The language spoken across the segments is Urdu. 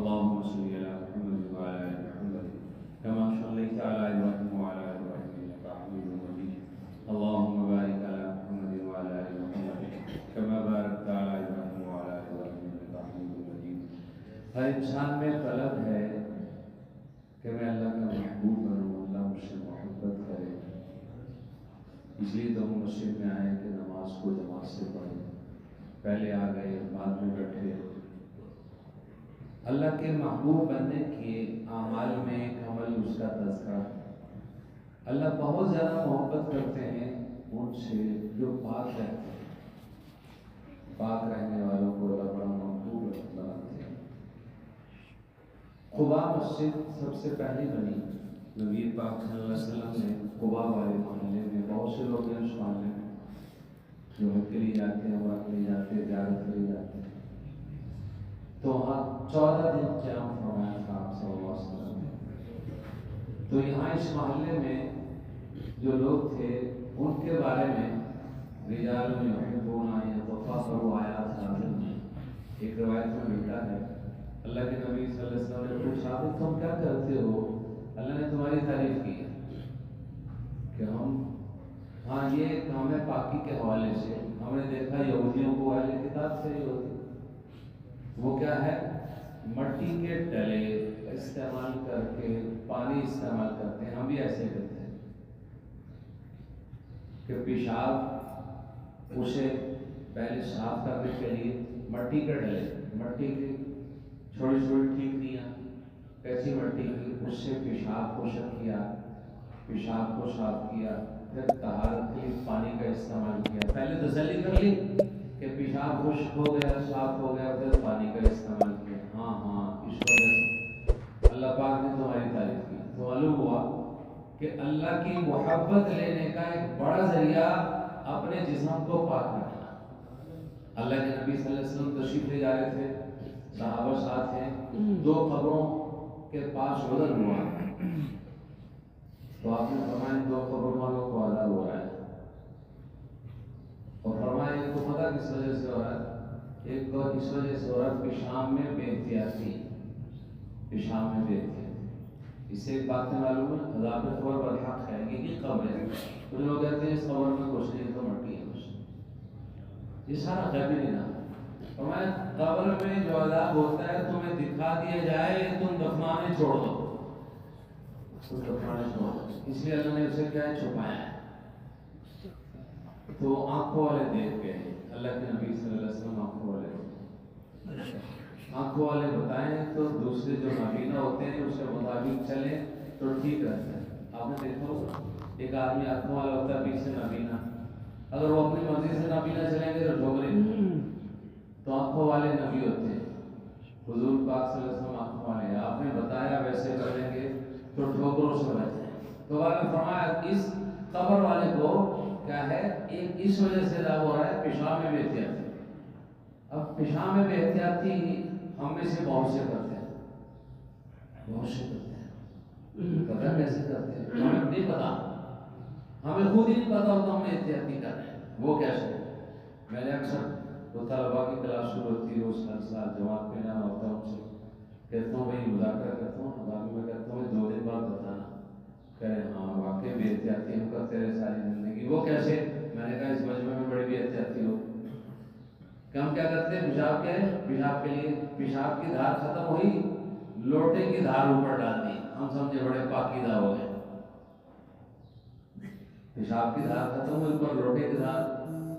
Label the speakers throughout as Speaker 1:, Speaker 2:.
Speaker 1: اللهم صل على محمد وعلى آل محمد كما صليت على إبراهيم وعلى آل إبراهيم إنك حميد مجيد اللهم بارك على محمد وعلى آل محمد كما باركت على إبراهيم وعلى آل إبراهيم إنك حميد مجيد. ہر انسان میں طلب ہے کہ میں اللہ کا محبوب بنوں، اللہ مجھ سے محبت کرے. اس لیے تو ہم مسجد میں آئے کہ نماز کو جماعت سے پڑھیں. پہلے آ گئے، بعد میں بیٹھے. اللہ کے محبوب بننے کے اعمال میں ایک عمل اس کا تذکرہ ہے. اللہ بہت زیادہ محبت کرتے ہیں ان سے جو پاک رہتے ہیں. پاک رہنے والوں کو اللہ بڑا محبوب بناتے ہیں. قباء مسجد سب سے پہلی بنی. نبی پاک صلی اللہ علیہ وسلم نے قباء والے محلے میں بہت سے لوگ ہیں اس محلے میں جو حج کے لیے جاتے ہیں، عمرہ کے لیے جاتے ہیں، زیارت کے لیے جاتے ہیں. تو وہاں 14 دن قیام فرمایا تھا آپ صلی اللہ علیہ وسلم نے. تو یہاں اس محلے میں جو لوگ تھے ان کے بارے میں رجال یحبون ان یتطہروا آیات نازل میں ایک روایت میں ملتا ہے. اللہ کے نبی صلی اللہ علیہ وسلم نے پوچھا کہ تم کیا کرتے ہو؟ اللہ نے تمہاری تعریف کی ہے کہ ہم یہ کام ہے پاکی کے حوالے سے. ہم نے دیکھا یہودیوں کو اہل کتاب سے ہی ہوتی. وہ کیا ہے؟ مٹی کے ڈلے استعمال کر کے پانی استعمال کرتے ہیں. ہم بھی ایسے کرتے ہیں کہ پیشاب اسے پہلے صاف کرنے کے لیے مٹی کے ڈلے، مٹی کی چھوٹی چھوٹی ٹھیکریاں کیسی مٹی کی، اس سے پیشاب کو خشک کیا، پیشاب کو صاف کیا، پھر طہارت کے لیے پانی کا استعمال کیا. پہلے تسلی کر لی کہ پیشاب خشک ہو گیا، صاف ہو گیا، پھر پانی کا استعمال کیا. ہاں اس وجہ سے اللہ پاک نے تمہاری تعریف کی. تو معلوم ہوا کہ اللہ کی محبت لینے کا ایک بڑا ذریعہ اپنے جسم کو پاک رکھنا. اللہ کے نبی صلی اللہ علیہ وسلم تشریف لے جا رہے تھے، صحابہ ساتھ ہیں. 2 قبروں کے پاس گزر ہوا تو آپ نے فرمایا 2 قبروں والوں کو عذاب ہو رہا ہے. اور فرمایا ایک کو پتہ کس وجہ سے ہو رہا ہے؟ ایک کو اس وجہ سے ہو رہا ہے پیشاب میں بے احتیاطی. پیشاب میں بے احتیاطی. اس سے ایک بات سے معلوم ہے عذاب قبر برحق ہے. یہی قبر ہے. کچھ لوگ کہتے ہیں اس قبر میں کچھ نہیں تو مٹی ہے کچھ. یہ سارا غیبی نظام ہے. فرمایا قبر میں جو عذاب ہوتا ہے تمہیں دکھا دیا جائے، تم دفنانے چھوڑ دو. اس لیے اللہ نے اسے کیا ہے؟ چھپایا ہے. تو آنکھوں والے دیکھ گئے. اللہ کے نبی صلی اللہ علیہ وسلم آنکھوں والے بتائیں تو دوسرے جو نابینا ہوتے ہیں اس کے مطابق چلیں تو ٹھیک رہتا ہے. آپ نے دیکھا ہوگا ایک آدمی آنکھوں والا ہوتا ہے، پیچھے نابینا. اگر وہ اپنی مرضی سے نابینا چلیں گے تو ٹھوکریں. تو آنکھوں والے نبی ہوتے ہیں. حضور پاک صلی اللہ علیہ وسلم آنکھوں والے ہیں. آپ نے بتایا ویسے کریں گے تو ٹھوکروں سے بچیں. تو آپ نے فرمایا اس قبر والے کو کیا ہے؟ ایک اس وجہ سے عذاب ہو رہا ہے پیشاب میں بے احتیاطی. اب پیشاب میں بے احتیاطی ہم میں سے بہت سے کرتے ہیں. پتہ کیسے کرتے ہیں؟ ہمیں نہیں پتا. ہمیں خود ہی نہیں پتا ہوتا ہم احتیاطی کر رہے ہیں. وہ کیسے؟ میں نے اکثر تو طلبا کی کلاس شروع ہوتی ہے، اس سال جماعت میں نہ ہوتا ہوں سے کہتا ہوں بھائی مذاکرہ کرتا ہوں. باقی میں کہتا ہوں 2 دن بعد بتانا. کہے ہاں واقعی بے احتیاطی ہم کرتے رہے ساری زندگی. وہ کیسے؟ میں نے کہا اس مجمع میں بڑی بے احتیاطی ہو کہ ہم کیا کرتے ہیں؟ پیشاب کے لیے پیشاب کی دھار ختم ہوئی، لوٹے کی دھار اوپر ڈال دی. ہم سمجھے بڑے پاکیزہ ہو گئے. پیشاب کی دھار ختم ہوئی، اوپر لوٹے کی دھار،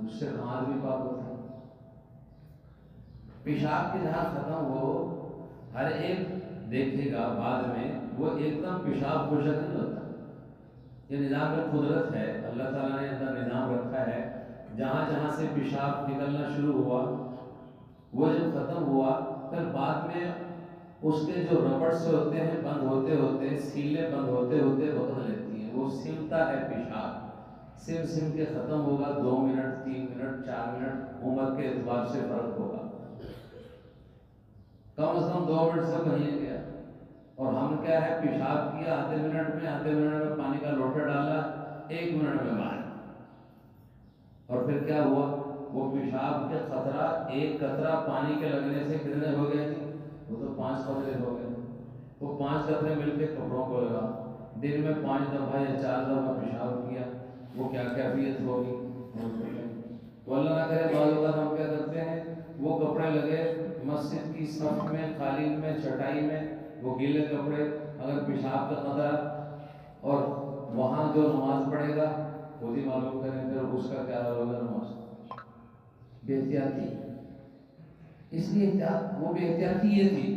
Speaker 1: اس سے ہاتھ بھی پاک ہوتا ہے. پیشاب کی دھار ختم ہو، ہر ایک دیکھے گا بعد میں وہ ایک دم پیشاب خشک نہیں ہوتا. یہ نظام میں قدرت ہے. اللہ تعالیٰ نے اندر نظام رکھا ہے. جہاں جہاں سے پیشاب نکلنا شروع ہوا وہ جب ختم ہوا پھر بعد میں اس کے جو ربڑ سے ہوتے ہیں بند ہوتے ہوتے سیلیں بند ہوتے ہوتے وقت لیتی ہیں. وہ سمتا ہے پیشاب. سم کے ختم ہوگا. 2 منٹ 3 منٹ 4 منٹ عمر کے اعتبار سے فرق ہوگا. کم از کم 2 منٹ سے کہیں نہیں گیا. اور ہم کیا ہے؟ پیشاب کیا آدھے منٹ میں پانی کا لوٹا ڈالا 1 منٹ میں باہر. اور پھر کیا ہوا؟ وہ پیشاب کے قطرہ 1 قطرہ پانی کے لگنے سے کتنے ہو گئے تھے؟ وہ تو 5 قطرے ہو قطرے مل کے کپڑوں کو لگا، دن میں 5 دفعہ یا 4 دفعہ پیشاب کیا، وہ کیا کیفیت ہوگی؟ تو اللہ نہ کرے بعض اوقات ہم کیا کرتے ہیں، وہ کپڑے لگے مسجد کی صف میں، قالین میں، چٹائی میں، وہ گیلے کپڑے، اگر پیشاب کا قطرہ، اور وہاں جو نماز پڑھے گا خود ہی معلوم کریں پھر اس کا کیا ہوگا نماز۔ بے احتیاطی، اس لیے وہ بے احتیاطی یہ تھی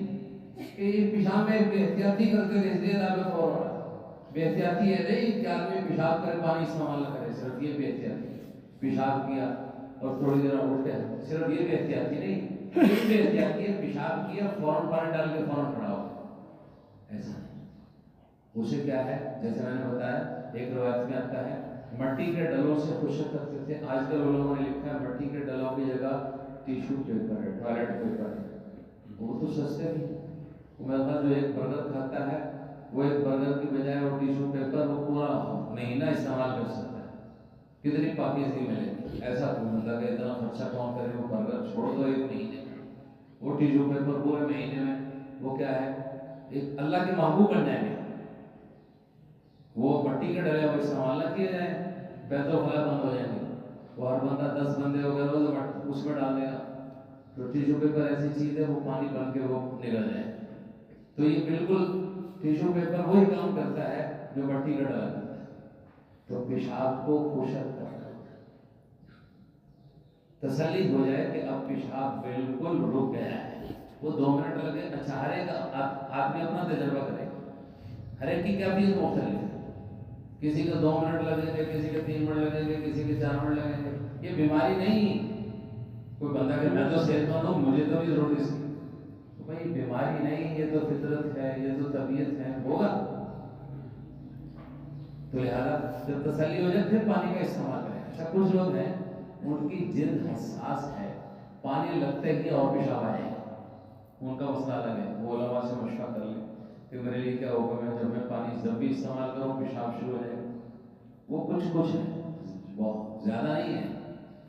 Speaker 1: کہ یہ پیشاب میں بے احتیاطی کرتے تھے، اس لیے دعوے فور ہو رہا ہے۔ بے احتیاطی یہ نہیں کہ آدمی پیشاب کرے پانی استعمال نہ کرے، صرف یہ بے احتیاطی، پیشاب کیا اور تھوڑی دیر الٹے، صرف یہ بے احتیاطی نہیں، یہ بے احتیاطی ہے پیشاب کیا فوراً پانی ڈال کے فوراً کھڑا ہو، ایسا نہیں۔ اسے کیا ہے، جیسے میں نے بتایا ایک روایت میں آتا ہے مٹی کے ڈلوں سے خشک کرتے تھے، آج کل علماء نے لکھا ہے مٹی کے ڈلوں کی جگہ ٹیشو پیپر ہے، ٹوائلٹ پیپر ہے، وہ تو سستے بھی۔ میرا جو ایک برگر کھاتا ہے وہ ایک برگر کی بجائے وہ ٹیشو پیپر وہ پورا مہینہ استعمال کر سکتا ہے، کتنی پاکیزگی ملے گی۔ ایسا کوئی بندہ کہ اتنا خرچہ کون کرے، وہ برگر چھوڑ دو ایک مہینے میں، وہ ٹیشو پیپر پورے مہینے میں وہ کیا ہے، ایک اللہ کے محبوب بن جائیں گے۔ وہ مٹی کے ڈلے وہ استعمال نہ کیے جائیں، بیت الخلاء بند ہو جائیں گے، وہ ہر بندہ 10 بندے ہو گئے روز اس میں ڈال دے گا، تو ٹیشو پیپر ایسی چیز ہے وہ پانی بن کے وہ نکل جائے۔ تو یہ بالکل ٹیشو پیپر وہی کام کرتا ہے جو مٹی کا ڈلا کرتا ہے، تو پیشاب کو خشک کرتا ہے، تسلی ہو جائے کہ اب پیشاب بالکل رک گیا ہے۔ وہ 2 منٹ لگے، اچھا ہر ایک آدمی اپنا تجربہ کرے، ہر ایک کی کیفیت مختلف ہے، کسی کو 2 منٹ لگیں گے، کسی کے 3 منٹ لگیں گے، کسی کے 4 منٹ لگیں گے۔ یہ بیماری نہیں، کوئی بندہ کہ میں تو صحت مند ہوں مجھے تو نہیں ضرورت اس کی، تو بھائی بیماری نہیں، یہ تو فطرت ہے، یہ تو طبیعت ہے، ہوگا۔ تو لہٰذا جب تسلی ہو جائے پھر پانی کا استعمال کریں۔ اچھا کچھ لوگ ہیں ان کی جلد حساس ہے، پانی لگتے ہی اور پیشاب آ جائے گا، ان کا مسئلہ الگ ہے، وہ علماء سے مشورہ کر لیں کہ میرے لیے کیا حکم ہے، جب میں پانی جب بھی استعمال کروں پیشاب شروع ہو جائے۔ وہ کچھ ہے، بہت زیادہ نہیں ہے،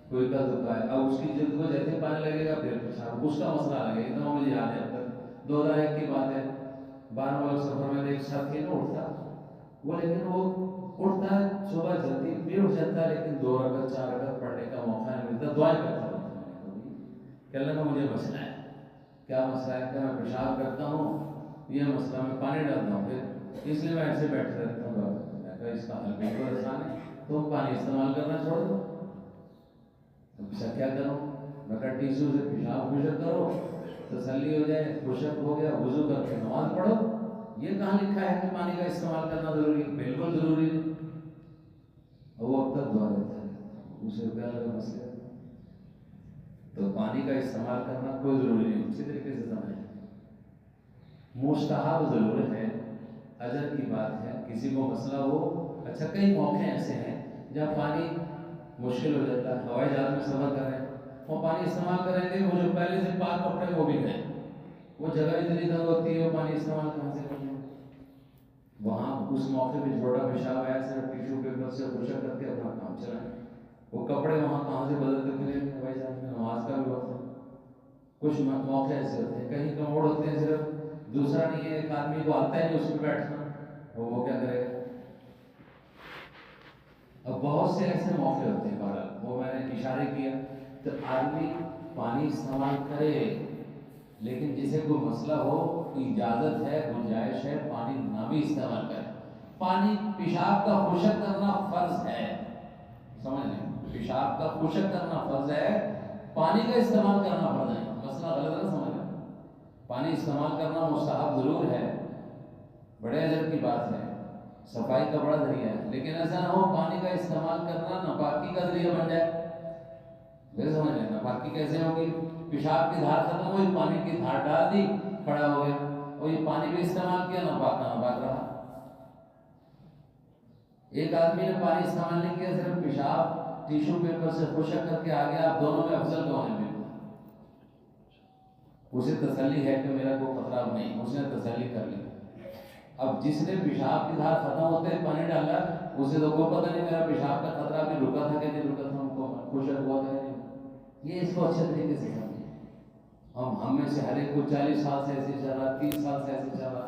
Speaker 1: کوئی کا دکھا ہے، اب اس کی جلد کو جیسے پانی لگے گا پھر پیشاب، اس کا مسئلہ الگ ہے۔ ایک دم مجھے یاد ہے اب تک 2001 کی بات ہے، 12 والا سفر میں ایک ساتھی نہ اٹھتا وہ، لیکن وہ اٹھتا ہے صبح جلدی بھی اٹھ جاتا ہے، لیکن 2 رکعت 4 رکعت پڑھنے کا موقع نہیں ملتا، دعائیں کرتا رہتا کہ اللہ کا مجھے مسئلہ ہے۔ کیا مسئلہ ہے؟ کہ میں پیشاب کرتا ہوں، یہ مسئلہ میں پانی ڈالتا ہوں، پھر اس لیے میں ایسے بیٹھتا رہتا ہوں۔ اس کا حل بالکل آسان ہے، تم پانی استعمال کرنا چھوڑ دو۔ اچھا کیا کرو؟ میں کہا ٹیشو سے پیشاب خشک کرو، تسلی ہو جائے، خشک ہو گیا وضو کر کے نماز پڑھو۔ یہ کہاں لکھا ہے کہ پانی کا استعمال کرنا ضروری ہے؟ بالکل ضروری ہے۔ اور وہ اب تک دعا دیتا ہے، اسے کیا لگا مسئلہ؟ تو پانی کا استعمال کرنا کوئی ضروری نہیں، اسی طریقے سے سمجھیں، مستحب ضرور ہے، اجر کی بات ہے۔ کسی کو مسئلہ ہو، اچھا کئی موقع ایسے ہیں جہاں پانی مشکل ہو جاتا ہے، ہوائی جہاز میں سفر کریں وہ پانی استعمال کریں گے، وہ جو پہلے سے پاک کپڑے وہ بھی گئے، وہ جگہ اتنی تنگ ہوتی ہے، وہ پانی استعمال کہاں سے کریں؟ وہاں اس موقع پہ چھوٹا پیشاب آیا، صرف ٹیشو پیپر سے خشک کر کے اپنا کام چلائیں۔ وہ کپڑے وہاں کہاں سے بدلتے پھریں گے ہوائی جہاز میں؟ نماز کا بھی وقت ہے۔ کچھ موقع ایسے ہوتے ہیں، کہیں کموڑ ہوتے ہیں، صرف دوسرا نہیں ہے، ایک آدمی کو آتا ہے نہیں اس پہ بیٹھنا، وہ کیا کرے گا؟ اب بہت سے ایسے موقع ہوتے ہیں، بہرحال وہ میں نے اشارے کیا، تو آدمی پانی استعمال کرے، لیکن جسے کوئی مسئلہ ہو اجازت ہے، گنجائش ہے پانی نہ بھی استعمال کرے۔ پانی پیشاب کا خشک کرنا فرض ہے، سمجھ لیں، پیشاب کا خشک کرنا فرض ہے، پانی کا استعمال کرنا فرض ہے۔ مسئلہ غلط نہ سمجھ لیں، پانی استعمال کرنا مستحب ضرور ہے، بڑے اجر کی بات ہے، صفائی کا بڑا ذریعہ ہے، لیکن ایسا نہ ہو پانی کا استعمال کرنا ناپاکی کا ذریعہ بن جائے۔ ویسے سمجھ لیں، ناپاکی کیسے ہوگی؟ پیشاب کی دھار ختم ہوئی، پانی کی دھار ڈال دی، کھڑا ہو گیا، اور یہ پانی بھی استعمال کیا، ناپاک کا ناپاک رہا۔ ایک آدمی نے پانی استعمال نہیں کیا، صرف پیشاب ٹیشو پیپر سے خشک کر کے آ گیا، آپ دونوں میں افضل کون ہے؟ بالکل اسے تسلی ہے کہ میرا کوئی خطرہ نہیں، اس نے تسلی کر لی۔ اب جس نے پیشاب کی دھار ختم ہوتے ہی پانی ڈالا، اسے تو کوئی پتہ نہیں میرا پیشاب کا خطرہ بھی رکا تھا کہ نہیں رکا تھا، ہم کو خشک ہوا تھا کہ نہیں۔ یہ اس کو اچھے طریقے سے سمجھیں۔ ہم میں سے ہر ایک کو 40 سال سے ایسے چل رہا، 30 سال سے ایسے چل رہا،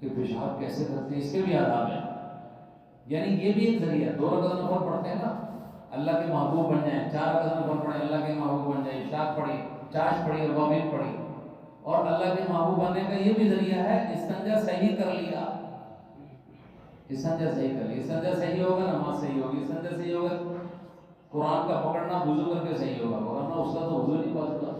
Speaker 1: کہ پیشاب کیسے کرتے ہیں، اس کے بھی آداب ہیں. یعنی یہ بھی ایک ذریعہ. 2 رکعت نفل پڑھتے ہیں نا اللہ کے محبوب بن جائیں، 4 رکعت نفل پڑھیں اللہ کے محبوب بن جائیں، عشاء پڑھی، چاش پڑھی، اوابین پڑھی، اور اللہ کے محبوب بننے کا یہ بھی ذریعہ ہے استنجا صحیح کر لیا. استنجا صحیح کر لیا، استنجا صحیح ہوگا نماز صحیح ہوگی، استنجا صحیح ہوگا قرآن کا پکڑنا وضو کر کے صحیح ہوگا، ورنہ اس کا تو وضو نہیں پاس ہوگا.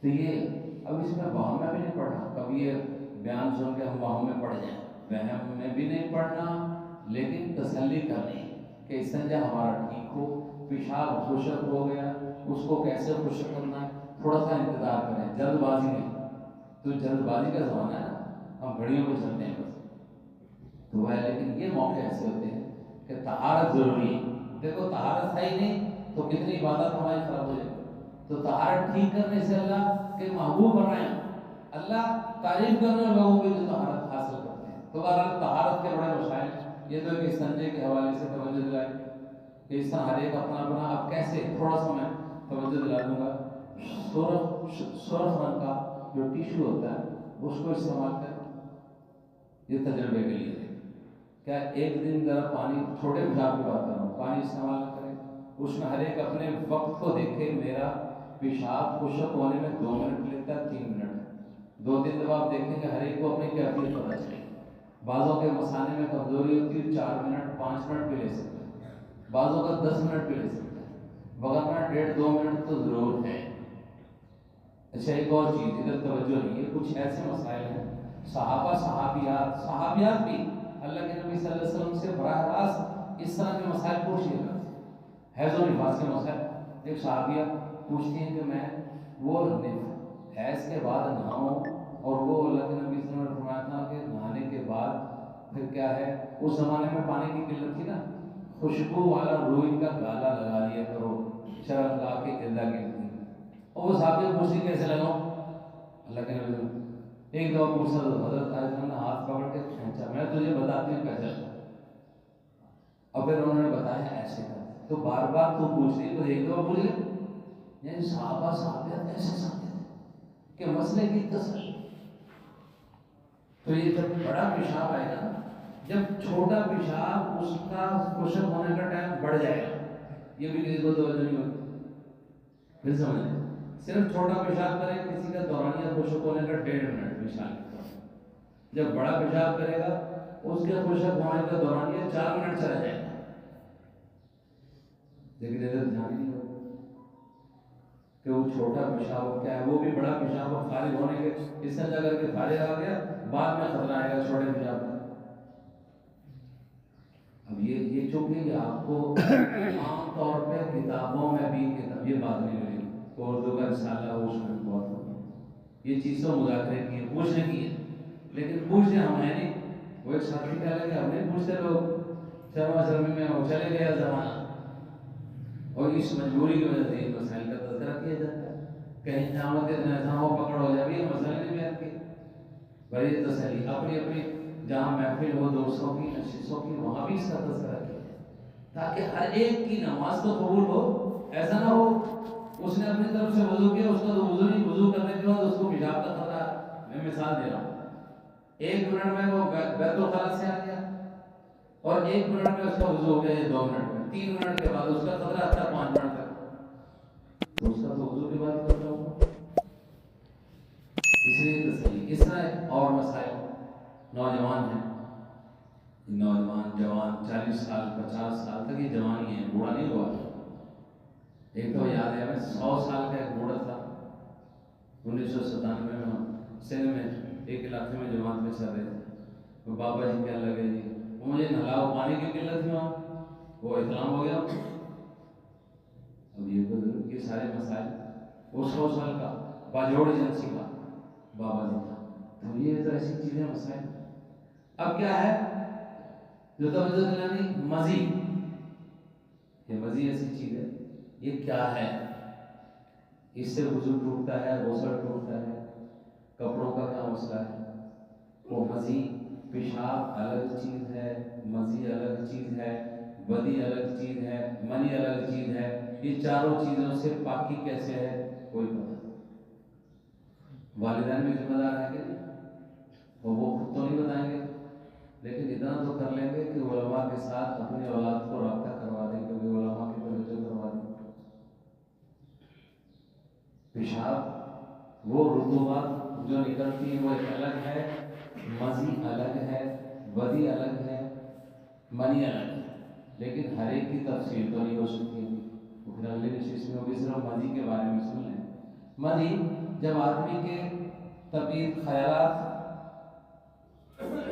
Speaker 1: تو یہ اب اس میں وہم میں بھی نہیں پڑھنا، کبھی یہ بیان سن کے ہم وہم میں پڑھ جائیں، وہم میں بھی نہیں پڑھنا، لیکن تسلی کرنی کہ استنجا ہمارا ٹھیک ہو. پیشاب خشک ہو گیا، اس کو کیسے خشک کرنا ہے، تھوڑا سا انتظار کریں، جلد بازی نہیں. تو جلد بازی کا زمانہ ہے نا، ہم گھڑیوں پہ چلتے ہیں بس تو ہے. لیکن یہ موقع ایسے ہوتے ہیں کہ طہارت ضروری ہے. دیکھو طہارت صحیح نہیں تو کتنی عبادت ہماری خراب ہو جائے. تو طہارت ٹھیک کرنے سے اللہ کے محبوب بن رہے ہیں، اللہ تعریف کرنے والے لوگوں کی جو طہارت حاصل کرتے ہیں. تو بہرحال طہارت کے بڑے مسائل، یہ تو ایک استنجے کے حوالے سے توجہ دلائی کہ اس طرح ہر ایک اپنا اپنا. اب کیسے تھوڑا سا میں توجہ دلا دوں گا. سرخ رنگ کا جو ٹیشو ہوتا ہے اس کو استعمال کریں، یہ تجربے کے لیے. کیا ایک دن ذرا پانی، چھوٹے پیشاب کی بات کر رہا ہوں، پانی استعمال نہ کریں. اس میں ہر ایک اپنے وقت کو دیکھے. میرا پیشاب خشک ہونے میں 2 منٹ لیتا ہے، 3 منٹ. 2-3 دفعہ آپ دیکھیں گے ہر ایک کو اپنی کیفیت پتہ چلے. بعضوں کے مثانے میں کمزوری ہوتی ہے، 4 منٹ 5 منٹ بھی لے سکتے ہیں، بعضوں کا 10 منٹ بھی لے سکتے ہیں، وغیرہ 1.5-2 منٹ تو ضرور ہے. اچھا ایک اور چیز ادھر توجہ نہیں ہے، کچھ ایسے مسائل ہیں صحابہ صحابیات بھی اللہ کے نبی صلی اللہ علیہ وسلم سے براہ راست اس طرح کے مسائل پوچھ لیا کرتے تھے. حیض و نفاس کے مسائل. ایک صحابیہ پوچھتی ہیں کہ میں وہ حیض کے بعد نہاؤں، اور وہ اللہ کے نبی صلی اللہ علیہ وسلم نے فرمایا تھا کہ نہانے کے بعد پھر کیا ہے، اس زمانے میں پانی کی قلت تھی نا، خوشبو والا روئی کا گالا لگا لیا کرو، شرم لا کے گردا گرتی. اور وہ صحابیہ پوچھتی کیسے لگاؤں. اللہ کے نبی ایک دفعہ پوچھا تو حضرت عائشہ نے ہاتھ پکڑ کے کھینچا، میں تجھے بتاتی ہوں کیسے لگاؤں. اور پھر انہوں نے بتایا ایسے کرتے. تو بار بار تو پوچھ رہی تو ایک دفعہ پوچھ لے. یعنی صحابیات ایسے سمجھتے تھے کہ مسئلے کی تسلی. تو یہ جب بڑا پیشاب آئے گا، جب چھوٹا پیشاب اس کا خشک ہونے کا ٹائم بڑھ جائے گا، یہ بھی کسی کو توجہ نہیں ہوتی. پھر سمجھیں، صرف چھوٹا پیشاب کرے کسی کا دورانیہ خشک ہونے کا 1.5 منٹ مثال. جب بڑا پیشاب کرے گا اس کے خشک ہونے کا دورانیہ 4 منٹ چلا جائے گا. لیکن ادھر دھیان نہیں ہوگا کہ وہ چھوٹا پیشاب کیا ہے، وہ بھی بڑا پیشاب فارغ ہونے کے اس طرح کر کے فارغ آ گیا، بعد میں خطرہ آئے گا چھوٹے پیشاب کا. اب یہ چونکہ آپ کو عام طور پہ کتابوں میں بھی یہ بات نہیں ملی، اردو کا رسالہ اس میں بہت ہوگا. یہ چیز تو مذاکرے کی ہے، پوچھنے کی ہے، لیکن پوچھنے ہم ہیں نہیں. وہ ایک ساتھی کہہ لگے ہم نہیں پوچھتے، لوگ شرما شرمی میں وہ چلے گیا زمانہ، اور اس مجبوری کی وجہ سے مسائل کا تذکرہ کیا جاتا ہے. کہیں قیامت کے دن ایسا ہو پکڑ ہو جائے بھی مسئلے نہیں بیان کی. بڑی تسلی اپنی اپنی جہاں محفل ہو دوستوں کی نشستوں کی، وہاں بھی اس کا تذکرہ کیا جائے تاکہ ہر ایک کی نماز تو قبول ہو. ایسا نہ ہو اس نے اپنی طرف سے وضو کیا، اس کا تو وضو نہیں، وضو کرنے کے بعد اس کو پیشاب کا خطرہ. میں مثال دے رہا ہوں، 1 منٹ میں وہ بیت الخلا سے آ گیا، اور 1 منٹ میں اس کا وضو ہو گیا، 2 منٹ میں، 3 منٹ کے بعد اس کا خطرہ آتا ہے 5 منٹ تک، تو اس کا تو وضو کے بعد کرنا ہوگا. اس لیے تسلی. اس طرح اور مسائل. نوجوان ہیں، نوجوان جوان 40 سال 50 سال تک یہ جوانی ہے، بوڑھا نہیں ہوا. ایک تو یاد ہے ہمیں 100 سال کا ایک بوڑھا تھا 1997 میں سندھ میں ایک علاقے میں جماعت میں چل رہے تھے. وہ بابا جی کہنے لگے جی وہ مجھے نہلاؤ، پانی کی قلت تھی وہاں، وہ اسلام ہو گیا. اب یہ سارے مسائل. وہ 100 سال کا باجوڑ ایجنسی کا بابا جی تھا. تو یہ تو ایسی چیزیں مسائل. اب کیا ہے جو توجہ دلانی، مزی. یہ مزی ایسی چیز ہے، یہ کیا ہے؟ اس سے وضو ٹوٹتا ہے، غسل ٹوٹتا ہے، کپڑوں کا کیا مسئلہ ہے؟ وہ مزی، پیشاب الگ چیز ہے، مزی الگ چیز ہے، بدی الگ چیز ہے، منی الگ چیز ہے. یہ چاروں چیزوں سے پاکی کیسے ہے کوئی پتہ. والدین بھی ذمہ دار ہیں کہ نہیں؟ اور وہ خود تو نہیں بتائیں گے، لیکن اتنا تو کر لیں گے کہ علماء کے ساتھ اپنی اولاد کو رابطہ کروا دیں، کیونکہ علماء کی توجہ کروا دیں۔ پیشاب وہ رطوبات جو نکلتی ہے وہ ایک الگ ہے، مزی الگ ہے، ودی الگ ہے، منی الگ ہے، لیکن ہر ایک کی تفصیل تو نہیں ہو سکتی ہے۔ پھر اگلے نشست میں ہوگی صرف مزی کے بارے میں سن لیں۔ مزی جب آدمی کے طبیعت خیالات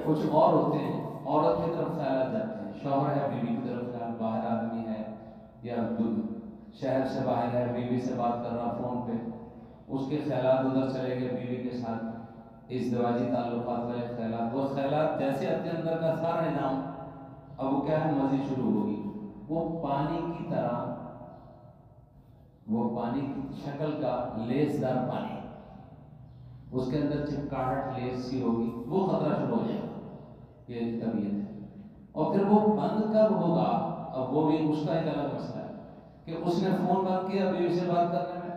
Speaker 1: کچھ اور ہوتے ہیں، عورت کی طرف خیالات جاتے ہیں، شوہر ہے بیوی کی طرف خیال، باہر آدمی ہے یا شہر سے باہر ہے، بیوی سے بات کر رہا فون پہ، اس کے خیالات ادھر چلے گئے بیوی کے ساتھ، ازدواجی تعلقات والے خیالات، وہ خیالات جیسے اپنے اندر کا سارا نظام اب وہ کیا ہے مزید شروع ہوگی، وہ پانی کی طرح، وہ پانی کی شکل کا لیس دار پانی، اس کے اندر چپکاہٹ لیس سی ہوگی، وہ خطرہ شروع ہو جائے گا، یہ طبیعت ہے۔ اور پھر وہ بند کب ہوگا، اب وہ بھی اس کا ایک الگ مسئلہ ہے کہ اس نے فون بند کیا بیوی سے بات کرنے میں،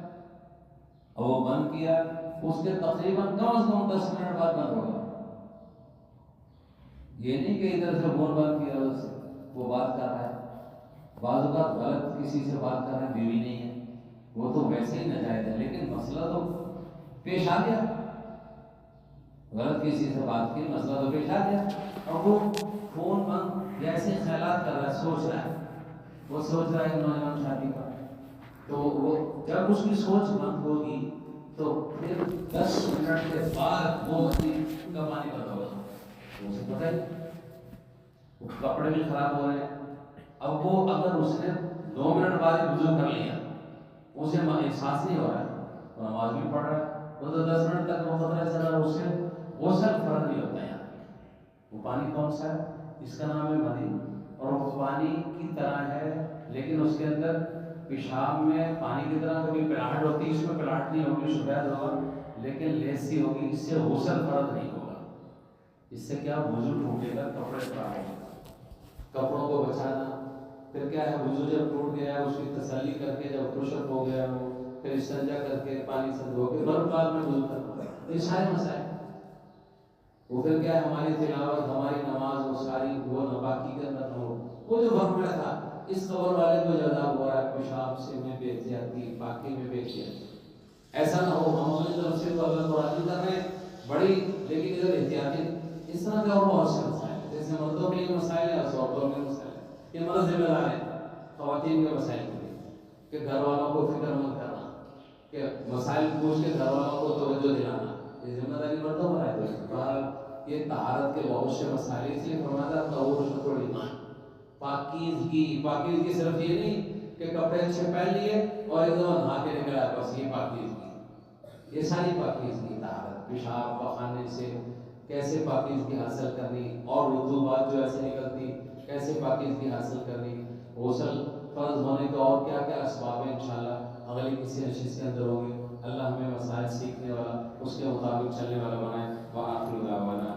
Speaker 1: اور وہ بند کیا اس کے تقریباً کم از کم 10 منٹ بعد بند ہوگا۔ یہ نہیں کہ ادھر سے فون بند کیا ادھر سے وہ بات کر رہا ہے، بعض اوقات غلط کسی سے بات کر رہا ہے، بیوی نہیں ہے، وہ تو ویسے ہی ناجائز ہے، لیکن مسئلہ تو پیش آ گیا، غلط کسی سے بات کی، مسئلہ تو پیش آ گیا، اور وہ فون بند یا ایسے خیالات کر رہا ہے، سوچ رہا ہے، وہ سوچ رہا ہے نوجوان شادی کا، تو وہ جب اس کی سوچ بند ہوگی تو پھر 10 منٹ کے بعد وہ مزید کا پانی بند ہوگا، اسے پتہ ہے کپڑے بھی خراب ہو رہے ہیں، اب وہ اگر اس نے 2 منٹ بعد وضو کر لیا، اسے احساس نہیں ہو رہا ہے، وہ نماز بھی پڑھ رہا ہے، وہ تو 10 منٹ تک وہ خطرہ چل رہا ہے، اس سے غسل فرض نہیں ہوتا ہے۔ وہ پانی کون سا ہے؟ اس کا نام ہے مدی، اور وہ پانی کی طرح ہے، لیکن اس کے اندر پیشاب میں پانی کی طرح کبھی پلاٹ ہوتی ہے، اس میں پلاٹ نہیں ہوگی، سفید ہوگا لیکن لیسی ہوگی، اس سے غسل فرض نہیں ہوگا، اس سے کیا وضو ٹوٹے گا، کپڑے خراب ہوں گے، کپڑوں کو بچانا، پھر کیا ہے وضو جب ٹوٹ گیا اس کی تسلی کر کے جب خشک ہو گیا وہ پھر استنجا کر کے پانی سے دھو کے ہر بعد میں وضو کرنا، یہ سارے مسائل، وہ پھر کیا ہے ہماری تلاوت ہماری نماز وہ ساری وہ ناپاکی کے اندر ہو، وہ جو وقت میں تھا اس قبر والے کو جو عذاب ہو رہا ہے پیشاب سے میں بے احتیاطی، پاکی میں بے احتیاطی، ایسا نہ ہو ہم اپنی طرف سے تو اللہ کو راضی کر رہے ہیں بڑی، لیکن ادھر احتیاطی، اس طرح کے اور بہت سے مسائل ہیں، جیسے مردوں کے لیے مسائل ہیں اور عورتوں کے مسائل ہیں، یہ مرد ذمہ دار ہے خواتین کے مسائل کے لیے کہ گھر والوں کو فکر مت کرنا، کہ مسائل پوچھ کے گھر والوں کو توجہ دلانا، یہ ذمہ داری مردوں پر ہے۔ بہرحال یہ طہارت کے بہت سے مسائل، اس لیے فرمایا طہور شطر الایمان، پاکیزگی، پاکیزگی صرف یہ نہیں کہ کپڑے اچھے پہن لیے اور ایک دم نہا کے نکل آئے، بس یہ پاکیزگی، یہ ساری پاکیزگی طہارت، پیشاب پخانے سے کیسے پاکیزگی حاصل کرنی، اور رطوبات جو ایسے نکلتی کیسے پاکیزگی حاصل کرنی، غسل فرض ہونے کے اور کیا کیا اسباب ہیں، انشاءاللہ اگلی کسی نشست کے اندر ہوں گے۔ اللہ ہمیں مسائل سیکھنے والا، اس کے مطابق چلنے والا بنائے۔ وآخر دعوانا